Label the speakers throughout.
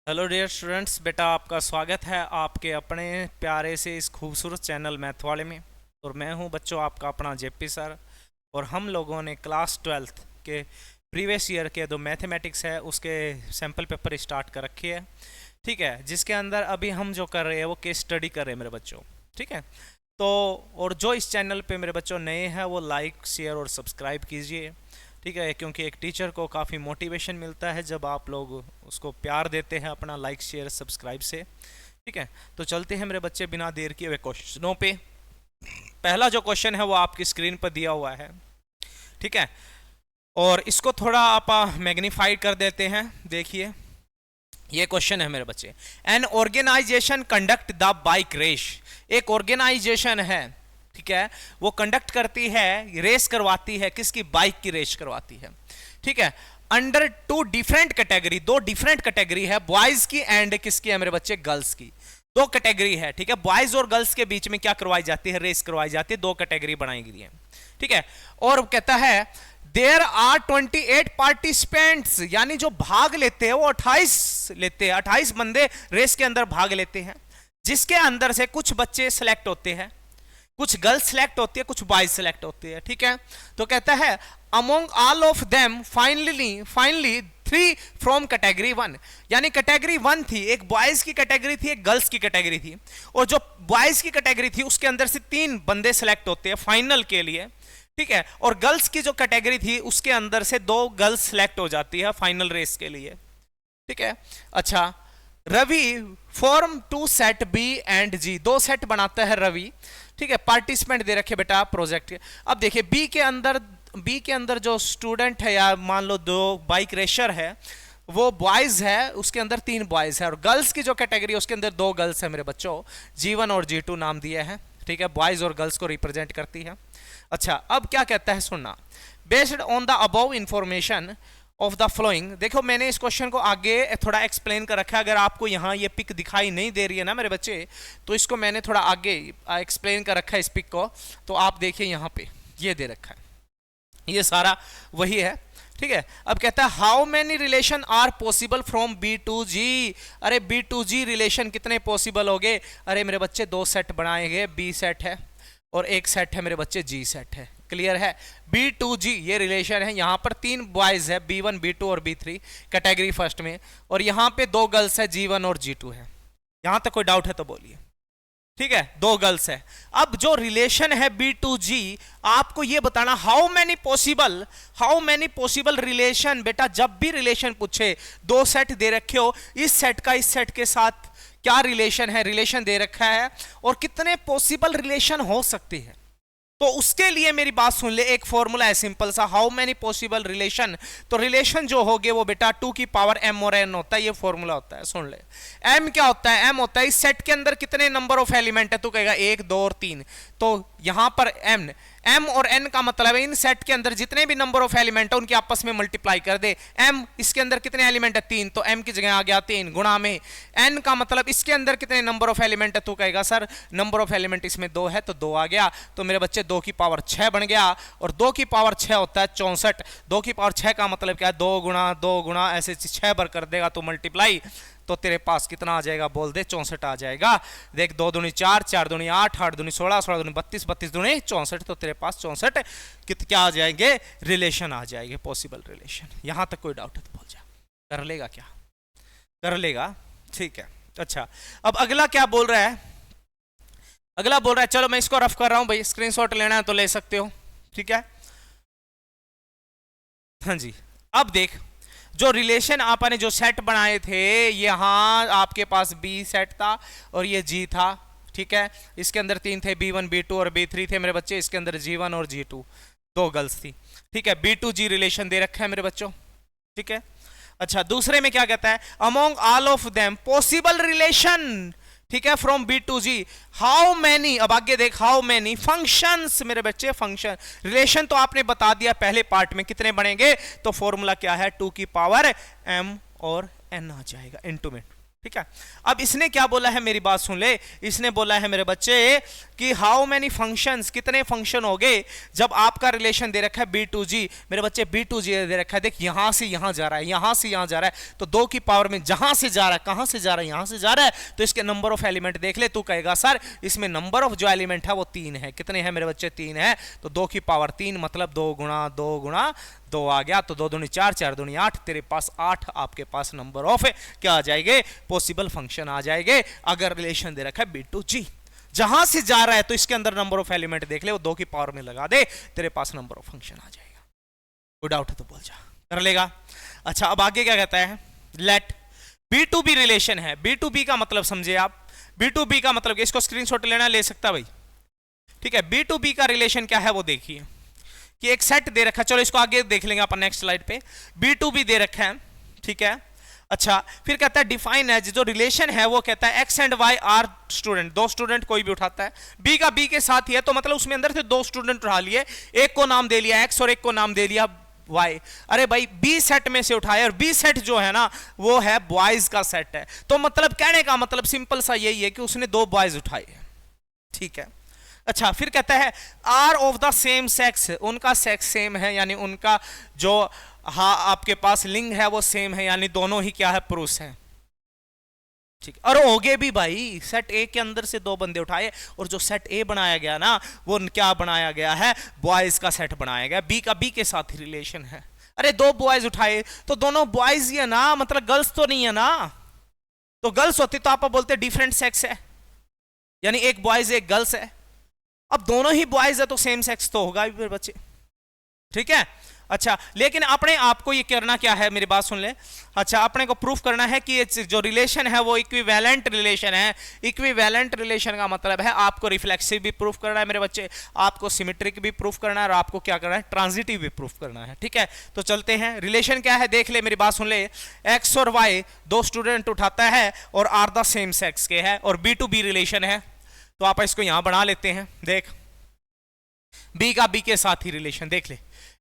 Speaker 1: Hello dear students, बेटा आपका स्वागत है आपके अपने प्यारे से इस खूबसूरत चैनल मैथ वाले में। और मैं हूं बच्चों आपका अपना जेपी सर। और हम लोगों ने क्लास 12th के प्रीवियस ईयर के जो मैथमेटिक्स है उसके सैम्पल पेपर स्टार्ट कर रखे है। ठीक है, जिसके अंदर अभी हम जो कर रहे हैं वो केस स्टडी कर रहे हैं मेरे बच्चों। ठीक है, तो और जो इस चैनल पे मेरे बच्चों नए हैं वो लाइक शेयर और सब्सक्राइब कीजिए। ठीक है, क्योंकि एक टीचर को काफ़ी मोटिवेशन मिलता है जब आप लोग उसको प्यार देते हैं अपना लाइक शेयर सब्सक्राइब से। ठीक है, तो चलते हैं मेरे बच्चे बिना देर किए हुए क्वेश्चनों पे। पहला जो क्वेश्चन है वो आपकी स्क्रीन पर दिया हुआ है। ठीक है, और इसको थोड़ा आप मैग्नीफाइड कर देते हैं। देखिए, ये क्वेश्चन है मेरे बच्चे। An organization conduct the bike race. एक ऑर्गेनाइजेशन है, ठीक है, वो कंडक्ट करती है, रेस करवाती है, किसकी? बाइक की रेस करवाती है। ठीक है, अंडर टू डिफरेंट कैटेगरी, दो डिफरेंट कैटेगरी है, बॉयज की एंड किसकी है मेरे बच्चे? गर्ल्स की। दो कैटेगरी है। ठीक है, बॉयज और गर्ल्स के बीच में क्या करवाई जाती है? रेस करवाई जाती है। दो कैटेगरी बनाई गई है। ठीक है, और कहता है देयर आर 28 पार्टिसिपेंट्स, यानी जो भाग लेते हैं वो 28 लेते हैं, 28 बंदे रेस के अंदर भाग लेते हैं, जिसके अंदर से कुछ बच्चे सिलेक्ट होते हैं, कुछ गर्ल्स सिलेक्ट होती है, कुछ बॉयज सिलेक्ट होती है। ठीक है, तो कहता है among all of them finally 3 from category 1, यानी कैटेगरी 1 थी, एक बॉयज की कैटेगरी थी, एक गर्ल्स की कैटेगरी थी, और जो बॉयज की कैटेगरी थी उसके अंदर से 3 बंदे सिलेक्ट होते हैं फाइनल के लिए। ठीक है, और गर्ल्स की जो कैटेगरी थी उसके अंदर से 2 गर्ल्स सिलेक्ट हो जाती है फाइनल रेस के लिए। ठीक है, अच्छा, Ravi form 2 set B and G, 2 set बनाता है रवि। ठीक है, पार्टिसिपेंट दे रखे बेटा प्रोजेक्ट के। अब देखिए बी के अंदर जो स्टूडेंट है, या मान लो 2 बाइक रेसर है, वो बॉयज है, उसके अंदर 3 बॉयज है, और गर्ल्स की जो कैटेगरी है उसके अंदर 2 गर्ल्स है मेरे बच्चों, G1 और G2 नाम दिया है। ठीक है, बॉयज और गर्ल्स को रिप्रेजेंट करती है। अच्छा, अब क्या कहता है सुनना। Based on the above information of the flowing, देखो मैंने इस क्वेश्चन को आगे थोड़ा एक्सप्लेन कर रखा है। अगर आपको यहाँ ये पिक दिखाई नहीं दे रही है ना मेरे बच्चे, तो इसको मैंने थोड़ा आगे एक्सप्लेन कर रखा है इस पिक को। तो आप देखिए यहाँ पे ये दे रखा है, ये सारा वही है। ठीक है, अब कहता है how many relation are possible from B to G. अरे बी टू जी रिलेशन कितने पॉसिबल हो गए? अरे मेरे बच्चे 2 सेट बनाए गए, बी सेट है और एक सेट है मेरे बच्चे जी सेट है। क्लियर है? बी टू जी ये रिलेशन है। यहाँ पर 3 बॉयज है, B1 B2 और B3 कैटेगरी फर्स्ट में, और यहाँ पे 2 गर्ल्स है, G1 और G2 है। यहाँ तक कोई डाउट है तो बोलिए। ठीक है, 2 गर्ल्स है। अब जो रिलेशन है B2G, आपको ये बताना हाउ मेनी पॉसिबल रिलेशन। बेटा जब भी रिलेशन पूछे, 2 सेट दे रखे हो, इस सेट का इस सेट के साथ क्या रिलेशन है, रिलेशन दे रखा है, और कितने पॉसिबल रिलेशन हो सकती है, तो उसके लिए मेरी बात सुन ले। एक फॉर्मूला है सिंपल सा, हाउ मेनी पॉसिबल रिलेशन। तो रिलेशन जो होगे वो बेटा 2 की पावर m और n होता है, ये फॉर्मूला होता है। सुन ले, m क्या होता है? m होता है इस सेट के अंदर कितने नंबर ऑफ एलिमेंट है, तू कहेगा 1 2 और 3, तो यहां पर m और n का मतलब है इन सेट के अंदर जितने भी नंबर ऑफ एलिमेंट है उनकी आपस में मल्टीप्लाई कर दे। m इसके अंदर कितने एलिमेंट है? 3, तो m की जगह आ गया 3 गुणा में n का मतलब इसके अंदर कितने नंबर ऑफ एलिमेंट है, तू कहेगा सर नंबर ऑफ एलिमेंट इसमें 2 है, तो 2 आ गया। तो मेरे बच्चे 2 की पावर 6 बन गया, और 2 की पावर 6 होता है 64। 2 की पावर 6 का मतलब क्या है? 2 गुणा ऐसे 6 बार कर देगा तो मल्टीप्लाई, तो तेरे पास कितना आ जाएगा? बोल दे, 64 आ जाएगा। देख, 2 दूनी 4, 4 दूनी 8, 8 दूनी 16, 16 दूनी 32, 32 दूनी 64, तो तेरे पास 64 क्या आ जाएंगे? रिलेशन आ जाएंगे, पॉसिबल रिलेशन। यहां तक कोई डाउट है तो बोल जा। कर लेगा क्या? कर लेगा? ठीक है, अच्छा, अब अगला क्या बोल रहा है? अगला बोल रहा है, चलो मैं इसको रफ कर रहा हूं भाई, स्क्रीनशॉट लेना है तो ले सकते हो। ठीक है, हाँ जी। अब देख, जो रिलेशन आपने जो सेट बनाए थे, यहां आपके पास B सेट था और ये G था। ठीक है, इसके अंदर 3 थे, B1 B2 और B3 थे मेरे बच्चे, इसके अंदर G1 और G2, 2 गर्ल्स थी। ठीक है, B2G रिलेशन दे रखा है मेरे बच्चों। ठीक है, अच्छा, दूसरे में क्या कहता है? Among all of them possible relation. ठीक है, from B to G how many. अब आगे देख, हाउ मैनी फंक्शंस मेरे बच्चे, फंक्शन। रिलेशन तो आपने बता दिया पहले पार्ट में कितने बनेंगे, तो फॉर्मूला क्या है? 2 की पावर m और n आ जाएगा इनटू में। ठीक है। अब इसने क्या बोला है, मेरी बात सुन ले। इसने बोला है मेरे बच्चे कि हाउ मेनी फंक्शंस, कितने फंक्शन हो गए जब आपका रिलेशन दे रखा है b2g। मेरे बच्चे b2g दे रखा है, देख यहां से यहां जा रहा है, यहां से यहां जा रहा है, तो 2 की पावर में जहां से जा रहा है, कहां से जा रहा है, यहां से जा रहा है, तो इसके नंबर ऑफ एलिमेंट देख ले। तू कहेगा सर इसमें नंबर ऑफ जो एलिमेंट है वो 3 है। कितने हैं मेरे बच्चे? 3 है। तो 2 की पावर 3 मतलब 2 गुणा 2 गुणा 2 आ गया, तो 2 दूनी 4, 4 दूनी 8, तेरे पास 8 आपके पास नंबर ऑफ क्या आ जाएंगे? पॉसिबल फंक्शन आ जाएंगे अगर रिलेशन दे रखा है b2g। जहां से जा रहा है तो इसके अंदर नंबर ऑफ एलिमेंट देख ले, वो 2 की पावर में लगा दे, तेरे पास नंबर ऑफ फंक्शन आ जाएगा। कोई डाउट है तो बोल जा, कर लेगा। अच्छा अब आगे क्या कहता है, लेट b2b रिलेशन है। b2b का मतलब समझे आप, b2b का मतलब इसको स्क्रीनशॉट लेना ले सकता भाई, ठीक है। b2b का रिलेशन क्या है वो देखिए कि एक सेट दे रखा है, चलो इसको आगे देख लेंगे अपन नेक्स्ट स्लाइड पे। b2b दे रखा है, ठीक है। अच्छा फिर कहता है डिफाइन एज, जो रिलेशन है वो कहता है x and y are student, 2 student कोई भी उठाता है, b का b के साथ ही है, तो मतलब उसमें अंदर से 2 स्टूडेंट उठा लिए, एक को नाम दे लिया x और एक को नाम दे लिया y। अरे भाई b सेट में से उठाए, और b सेट जो है ना वो है बॉयज का सेट है, तो मतलब कहने का मतलब सिंपल सा यही है कि उसने 2 बॉयज उठाए, ठीक है। अच्छा फिर कहता है are of the same sex, उनका सेक्स सेम है, यानी उनका जो हाँ आपके पास लिंग है वो सेम है, यानी दोनों ही क्या है? पुरुष है, ठीक। और होगे भी भाई, सेट ए के अंदर से 2 बंदे उठाए, और जो सेट ए बनाया गया ना वो क्या बनाया गया है? बॉयज का सेट बनाया गया, बी का बी के साथ ही रिलेशन है। अरे 2 बॉयज उठाए तो दोनों बॉयज ही है ना, मतलब गर्ल्स तो नहीं है ना, तो गर्ल्स होती तो आप बोलते डिफरेंट सेक्स है, यानी एक बॉयज एक गर्ल्स है। अब दोनों ही बॉयज है तो सेम सेक्स तो होगा भी बच्चे, ठीक है। अच्छा लेकिन अपने आप को ये करना क्या है, मेरी बात सुन ले। अच्छा अपने को प्रूफ करना है कि ये जो रिलेशन है वो इक्विवेलेंट रिलेशन है। इक्विवेलेंट रिलेशन का मतलब है आपको रिफ्लेक्सिव भी प्रूफ करना है मेरे बच्चे, आपको सिमेट्रिक भी प्रूफ करना है, और आपको क्या करना है? ट्रांजिटिव भी प्रूफ करना है, ठीक है। तो चलते हैं, रिलेशन क्या है देख ले, मेरी बात सुन ले। एक्स और वाई 2 स्टूडेंट उठाता है और आर द सेम सेक्स के है, और b2b रिलेशन है, तो आप इसको यहां बना लेते हैं। देख b का b के साथ ही रिलेशन देख ले,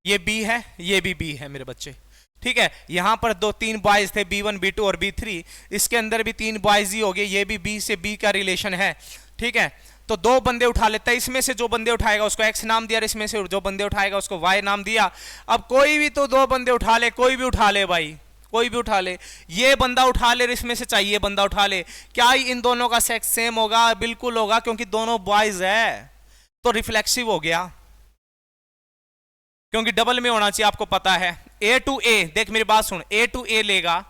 Speaker 1: ये b है, ये भी b है मेरे बच्चे, ठीक है। यहां पर 3 बॉयज थे, b1 b2 और b3, इसके अंदर भी 3 बॉयज ही हो गए, ये भी b से b का रिलेशन है, ठीक है। तो 2 बंदे उठा लेता है, इसमें से जो बंदे उठाएगा उसको x नाम दिया, और इसमें से जो बंदे उठाएगा उसको y नाम दिया। अब कोई भी तो 2 बंदे उठा ले, कोई भी उठा ले भाई, कोई भी उठा ले, ये बंदा उठा ले, इसमें से चाहिए बंदा उठा ले, क्या इन दोनों का सेक्स सेम होगा? बिल्कुल होगा, क्योंकि दोनों बॉयज है, तो रिफ्लेक्सिव हो गया, क्योंकि डबल में होना चाहिए, आपको पता है। ए टू ए, देख मेरी बात सुन, ए टू ए लेगा,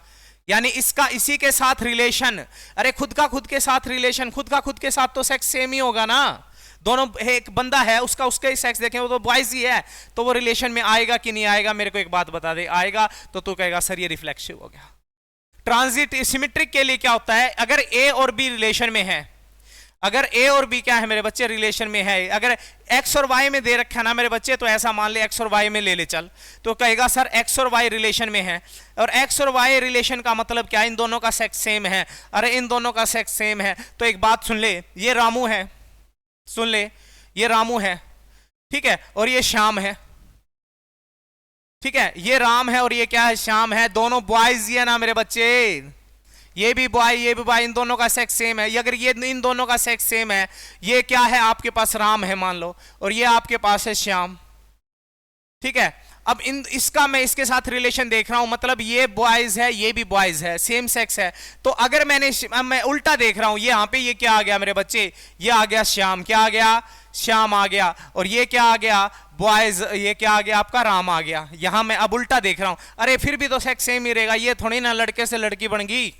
Speaker 1: यानी इसका इसी के साथ रिलेशन, अरे खुद का खुद के साथ रिलेशन, खुद का खुद के साथ तो सेक्स सेम ही होगा ना, दोनों एक बंदा है उसका उसका ही सेक्स देखें, वो तो बॉयज ही है, तो वो रिलेशन में आएगा कि नहीं आएगा? मेरे को एक बात बता दे, आएगा, तो तू कहेगा सर ये रिफ्लेक्सिव हो गया। ट्रांजिट सिमेट्रिक के लिए क्या होता है, अगर ए और बी रिलेशन में है, अगर ए और बी क्या है मेरे बच्चे? रिलेशन में है, अगर एक्स और वाई में दे रखा है ना मेरे बच्चे, तो ऐसा मान ले एक्स और वाई में ले ले चल, तो कहेगा सर एक्स और वाई रिलेशन में है, और एक्स और वाई रिलेशन का मतलब क्या? इन दोनों का सेक्स सेम है। अरे इन दोनों का सेक्स सेम है तो एक बात सुन ले, ये रामू है, सुन ले, ये रामू है, ठीक है, और ये श्याम है, ठीक है, ये राम है और ये क्या है? श्याम है, दोनों बॉयज ही है ना मेरे बच्चे, ये भी बॉय ये भी बॉय, इन दोनों का सेक्स सेम है। अगर ये इन दोनों का सेक्स सेम है, ये क्या है? आपके पास राम है मान लो, और ये आपके पास है श्याम, ठीक है। अब इन इसका मैं इसके साथ रिलेशन देख रहा हूं, मतलब ये बॉयज है, ये भी बॉयज है, सेम सेक्स है, तो अगर मैं उल्टा देख रहा हूं, ये यहां पे ये क्या आ गया मेरे बच्चे? ये आ गया श्याम, क्या आ गया? श्याम आ गया, और ये क्या आ गया? बॉयज, ये क्या आ गया आपका? राम आ गया। यहां मैं अब उल्टा देख रहा हूं, अरे फिर भी तो सेक्स सेम ही रहेगा, ये थोड़ी ना लड़के से लड़की बन गई,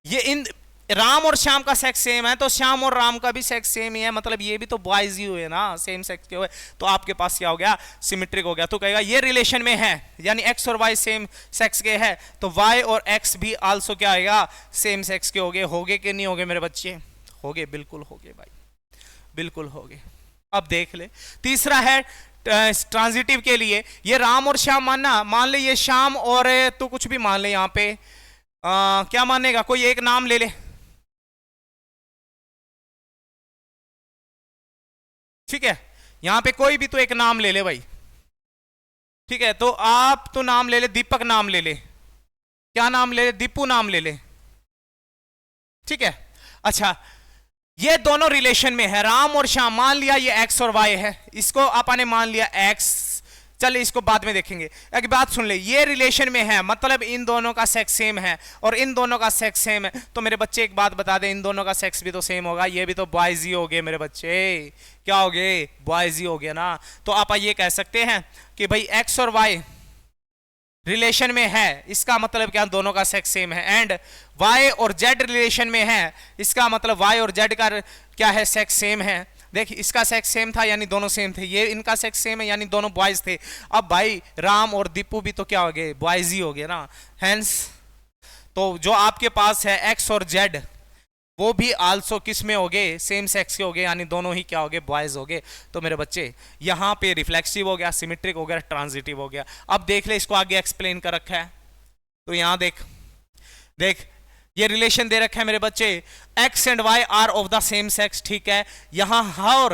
Speaker 1: ये इन राम और श्याम का सेक्स सेम है, तो श्याम और राम का भी सेक्स सेम ही है, मतलब ये भी तो बॉयज ही हुए ना, सेम सेक्स के हुए, तो आपके पास क्या हो गया? सिमेट्रिक हो गया। तो कहेगा ये रिलेशन में है, यानी एक्स और वाई सेम सेक्स के है, तो वाई और एक्स भी आल्सो क्या आएगा? सेम सेक्स के होगे कि नहीं होगे मेरे बच्चे? होगे, बिल्कुल होगे भाई, बिल्कुल होगे। अब देख ले, तीसरा है ट्रांजिटिव के लिए, ये राम और श्याम मानना, मान ले ये श्याम और तू कुछ भी मान ले, यहाँ पे क्या मानेगा? कोई एक नाम ले ले, ठीक है, यहां पे कोई भी तो एक नाम ले ले भाई, ठीक है। तो आप तो नाम ले ले, दीपक नाम ले ले, क्या नाम ले ले? दीपू नाम ले ले, ठीक है। अच्छा, ये दोनों रिलेशन में है, राम और श्याम। मान लिया ये एक्स और वाई है, इसको आपने मान लिया एक्स, चलिए इसको बाद में देखेंगे। एक बात सुन ले, ये रिलेशन में है मतलब इन दोनों का सेक्स सेम है और इन दोनों का सेक्स सेम है। तो मेरे बच्चे एक बात बता दें, इन दोनों का सेक्स भी तो सेम होगा, ये भी तो बॉयज ही हो गए मेरे बच्चे। क्या हो गए? बॉयज ही हो गए ना। तो आप ये कह सकते हैं कि भाई एक्स और वाई रिलेशन में है, इसका मतलब क्या? दोनों का सेक्स सेम है। एंड वाई और जेड रिलेशन में है, इसका मतलब वाई और जेड का क्या है? सेक्स सेम है। देखिए, इसका सेक्स सेम था यानी दोनों सेम थे, ये इनका सेक्स सेम है यानी दोनों बॉयज थे। अब भाई राम और दीपू भी तो क्या हो गए? बॉयज ही हो गए ना। हेंस तो जो आपके पास है एक्स और जेड, वो भी आल्सो किस में हो गए? सेम सेक्स के हो गए, यानी दोनों ही क्या हो गए? बॉयज हो गए। तो मेरे बच्चे यहाँ पे रिफ्लेक्सिव हो गया, सिमेट्रिक हो गया, ट्रांजिटिव हो गया। अब देख ले, इसको आगे एक्सप्लेन कर रखा है। तो यहाँ देख देख, ये रिलेशन दे रखा है मेरे बच्चे, X and Y are of the same sex. ठीक है, यहां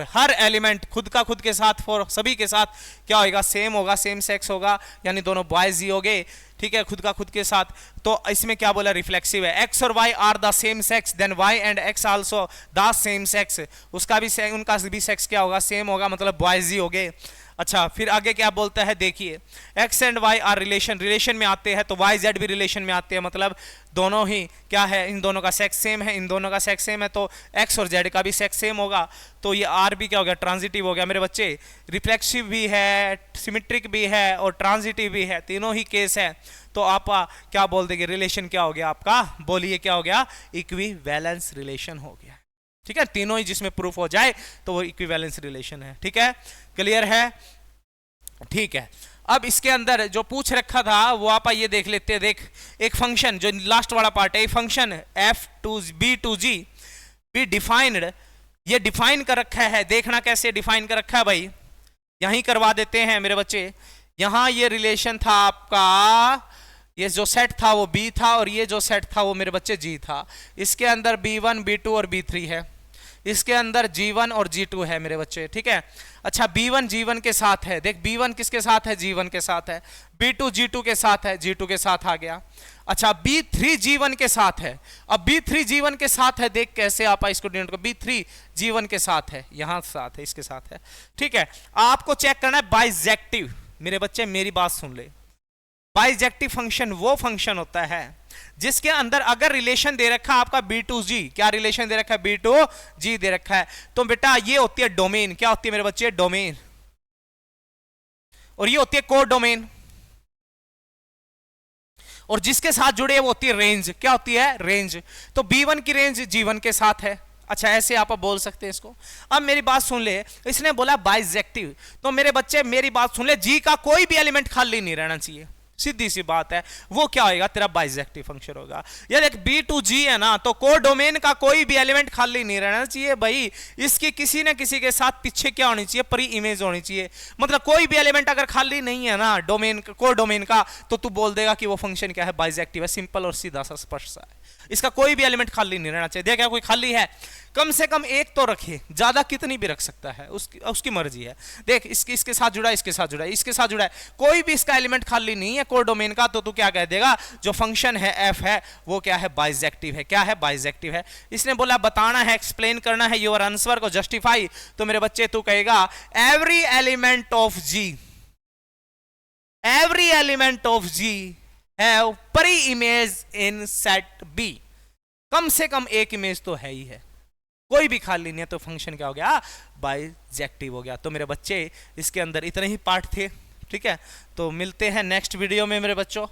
Speaker 1: हर एलिमेंट खुद का खुद के साथ, फॉर सभी के साथ क्या होगा? सेम होगा, सेम सेक्स होगा, यानी दोनों बॉयज ही हो गए। ठीक है, खुद का खुद के साथ। तो इसमें क्या बोला? रिफ्लेक्सिव है। एक्स और Y are the same sex, then Y and X also the same sex. उसका भी उनका भी सेक्स क्या होगा? सेम होगा, मतलब बॉयज ही हो गए। अच्छा, फिर आगे क्या बोलता है देखिए, X and Y are relation में आते हैं, तो वाई जेड भी रिलेशन में आते हैं, मतलब दोनों ही क्या है? इन दोनों का सेक्स सेम है, इन दोनों का सेक्स सेम है, तो एक्स और जेड का भी सेक्स सेम होगा। तो ये आर भी क्या हो गया? ट्रांजिटिव हो गया मेरे बच्चे। रिफ्लेक्सिव भी है, सिमेट्रिक भी है और ट्रांजिटिव भी है, तीनों ही केस है। तो आप क्या बोल देंगे? रिलेशन क्या हो गया आपका? बोलिए क्या हो गया? इक्विवेलेंस रिलेशन हो गया। ठीक है, तीनों ही जिसमें प्रूफ हो जाए तो वो इक्विवेलेंस रिलेशन है। ठीक है, क्लियर है? ठीक है, अब इसके अंदर जो पूछ रखा था वो आप ये देख लेते हैं। देख, एक फंक्शन जो लास्ट वाला पार्ट है, फंक्शन f(b)(g) बी डिफाइंड, ये डिफाइन कर रखा है। देखना कैसे डिफाइन कर रखा है भाई, यहीं करवा देते हैं मेरे बच्चे। यहां ये रिलेशन था आपका, ये जो सेट था वो b था और ये जो सेट था वो मेरे बच्चे g था। इसके अंदर b1 b2 और b3 है, इसके अंदर G1 और G2 है मेरे बच्चे। ठीक है, अच्छा B1 G1 के साथ है। देख, B1 किसके साथ है? G1 के साथ है। B2 G2 के साथ है, G2 के साथ आ गया। अच्छा, B3 G1 के साथ है। अब B3 G1 के साथ है, देख कैसे आप इसको डिनोट कर, B3 G1 के साथ है, यहां साथ है, इसके साथ है। ठीक है, आपको चेक करना है बाइजेक्टिव। मेरे बच्चे मेरी बात सुन ले, बाइजेक्टिव फंक्शन वो फंक्शन होता है जिसके अंदर अगर रिलेशन दे रखा है आपका B2G, क्या रिलेशन दे रखा है? B2G दे रखा है। तो बेटा ये होती है डोमेन। क्या होती है मेरे बच्चे? डोमेन। और ये होती है को डोमेन। और जिसके साथ जुड़े है वो होती है रेंज। क्या होती है? रेंज। तो B1 की रेंज G1 के साथ है। अच्छा, ऐसे आप बोल सकते हैं इसको। अब मेरी बात सुन ले, इसने बोला बाइजेक्टिव, तो मेरे बच्चे मेरी बात सुन ले, G का कोई भी एलिमेंट खाली नहीं रहना चाहिए, सीधी सी बात है। वो क्या होगा? तेरा बाइजेक्टिव फंक्शन होगा। यार एक B2G है ना, तो को डोमेन का कोई भी एलिमेंट खाली नहीं रहना चाहिए भाई। इसकी किसी न किसी के साथ पीछे क्या होनी चाहिए? प्री इमेज होनी चाहिए। मतलब कोई भी एलिमेंट अगर खाली नहीं है ना डोमेन, को डोमेन का, तो तू बोल देगा कि वो फंक्शन क्या है? बाइजेक्टिव है। सिंपल और सीधा सा, स्पष्ट सा है। इसका कोई भी एलिमेंट खाली नहीं रहना चाहिए। देखा कोई खाली है, कम से कम एक तो रखे, ज्यादा कितनी भी रख सकता है, उसकी मर्जी है। देख, इसके साथ जुड़ा है, इसके साथ जुड़ा है, इसके साथ जुड़ा है, कोई भी इसका एलिमेंट खाली नहीं है कोर डोमेन का, तो तू क्या कह देगा? जो फंक्शन है f है वो क्या है? बाइजेक्टिव है। क्या है? बाइजेक्टिव है। इसने बोला बताना है, एक्सप्लेन करना है, योर आंसर को जस्टिफाई। तो मेरे बच्चे तू कहेगा every element of G, every element of G have pre image in set B। कम से कम एक इमेज तो है ही है, कोई भी खाली नहीं है, तो फंक्शन क्या हो गया? बाइजेक्टिव हो गया। तो मेरे बच्चे इसके अंदर इतने ही पार्ट थे। ठीक है, तो मिलते हैं नेक्स्ट वीडियो में मेरे बच्चों।